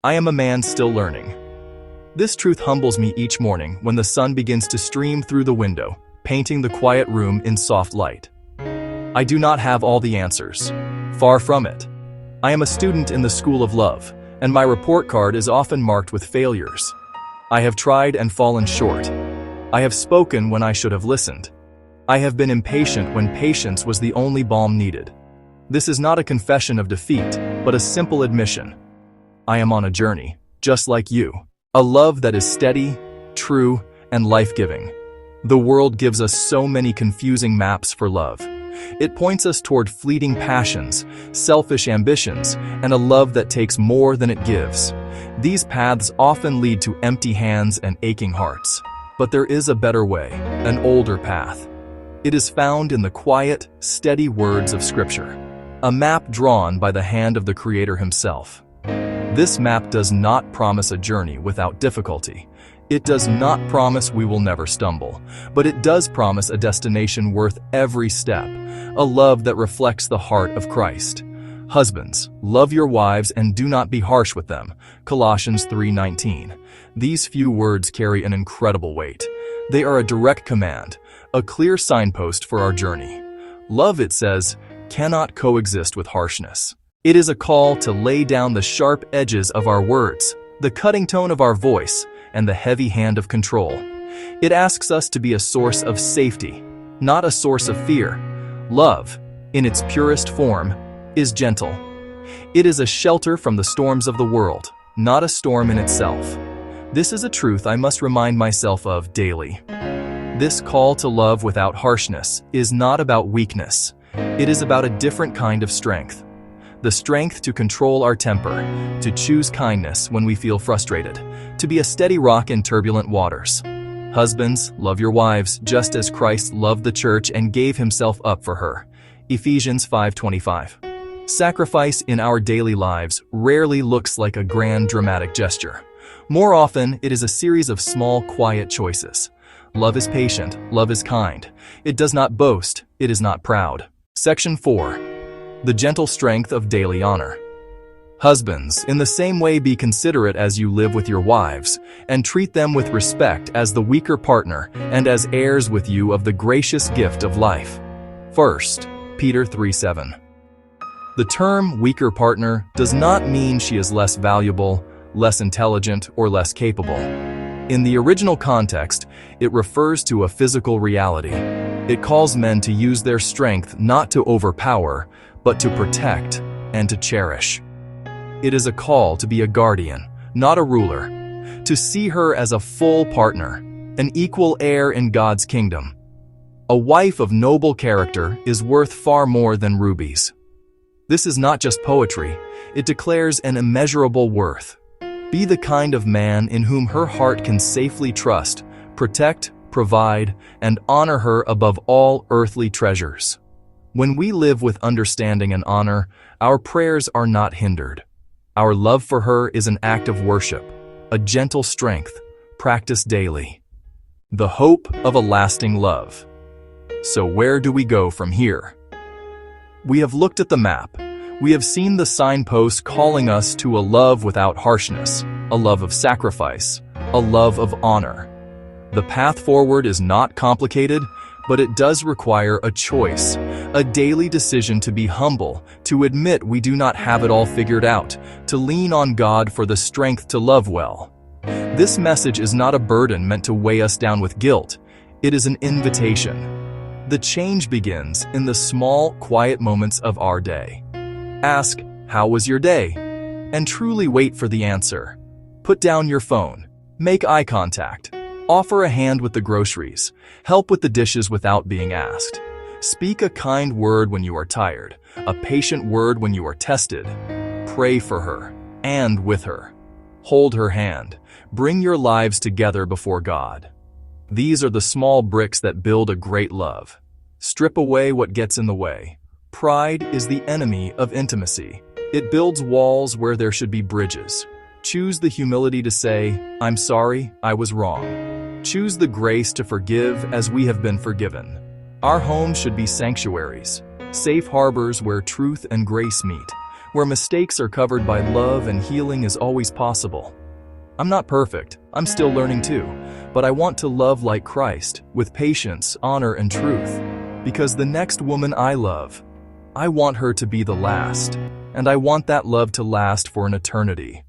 I am a man still learning. This truth humbles me each morning when the sun begins to stream through the window, painting the quiet room in soft light. I do not have all the answers. Far from it. I am a student in the school of love, and my report card is often marked with failures. I have tried and fallen short. I have spoken when I should have listened. I have been impatient when patience was the only balm needed. This is not a confession of defeat, but a simple admission. I am on a journey, just like you. A love that is steady, true, and life-giving. The world gives us so many confusing maps for love. It points us toward fleeting passions, selfish ambitions, and a love that takes more than it gives. These paths often lead to empty hands and aching hearts. But there is a better way, an older path. It is found in the quiet, steady words of Scripture, a map drawn by the hand of the Creator Himself. This map does not promise a journey without difficulty. It does not promise we will never stumble, but it does promise a destination worth every step, a love that reflects the heart of Christ. Husbands, love your wives and do not be harsh with them. Colossians 3:19. These few words carry an incredible weight. They are a direct command, a clear signpost for our journey. Love, it says, cannot coexist with harshness. It is a call to lay down the sharp edges of our words, the cutting tone of our voice, and the heavy hand of control. It asks us to be a source of safety, not a source of fear. Love, in its purest form, is gentle. It is a shelter from the storms of the world, not a storm in itself. This is a truth I must remind myself of daily. This call to love without harshness is not about weakness. It is about a different kind of strength. The strength to control our temper, to choose kindness when we feel frustrated, to be a steady rock in turbulent waters. Husbands, love your wives just as Christ loved the church and gave himself up for her. Ephesians 5:25. Sacrifice in our daily lives rarely looks like a grand dramatic gesture. More often, it is a series of small, quiet choices. Love is patient, love is kind. It does not boast, it is not proud. Section 4. The gentle strength of daily honor. Husbands, in the same way be considerate as you live with your wives, and treat them with respect as the weaker partner and as heirs with you of the gracious gift of life. 1 Peter 3:7. The term weaker partner does not mean she is less valuable, less intelligent, or less capable. In the original context, it refers to a physical reality. It calls men to use their strength not to overpower, but to protect and to cherish. It is a call to be a guardian, not a ruler, to see her as a full partner, an equal heir in God's kingdom. A wife of noble character is worth far more than rubies. This is not just poetry, it declares an immeasurable worth. Be the kind of man in whom her heart can safely trust, protect, provide, and honor her above all earthly treasures. When we live with understanding and honor, our prayers are not hindered. Our love for her is an act of worship, a gentle strength, practiced daily. The hope of a lasting love. So where do we go from here? We have looked at the map. We have seen the signposts calling us to a love without harshness, a love of sacrifice, a love of honor. The path forward is not complicated, but it does require a choice, a daily decision to be humble, to admit we do not have it all figured out, to lean on God for the strength to love well. This message is not a burden meant to weigh us down with guilt. It is an invitation. The change begins in the small, quiet moments of our day. Ask, "How was your day?" and truly wait for the answer. Put down your phone. Make eye contact. Offer a hand with the groceries. Help with the dishes without being asked. Speak a kind word when you are tired, a patient word when you are tested. Pray for her and with her. Hold her hand. Bring your lives together before God. These are the small bricks that build a great love. Strip away what gets in the way. Pride is the enemy of intimacy. It builds walls where there should be bridges. Choose the humility to say, "I'm sorry, I was wrong." Choose the grace to forgive as we have been forgiven. Our homes should be sanctuaries, safe harbors where truth and grace meet, where mistakes are covered by love and healing is always possible. I'm not perfect, I'm still learning too, but I want to love like Christ, with patience, honor, and truth. Because the next woman I love, I want her to be the last, and I want that love to last for an eternity.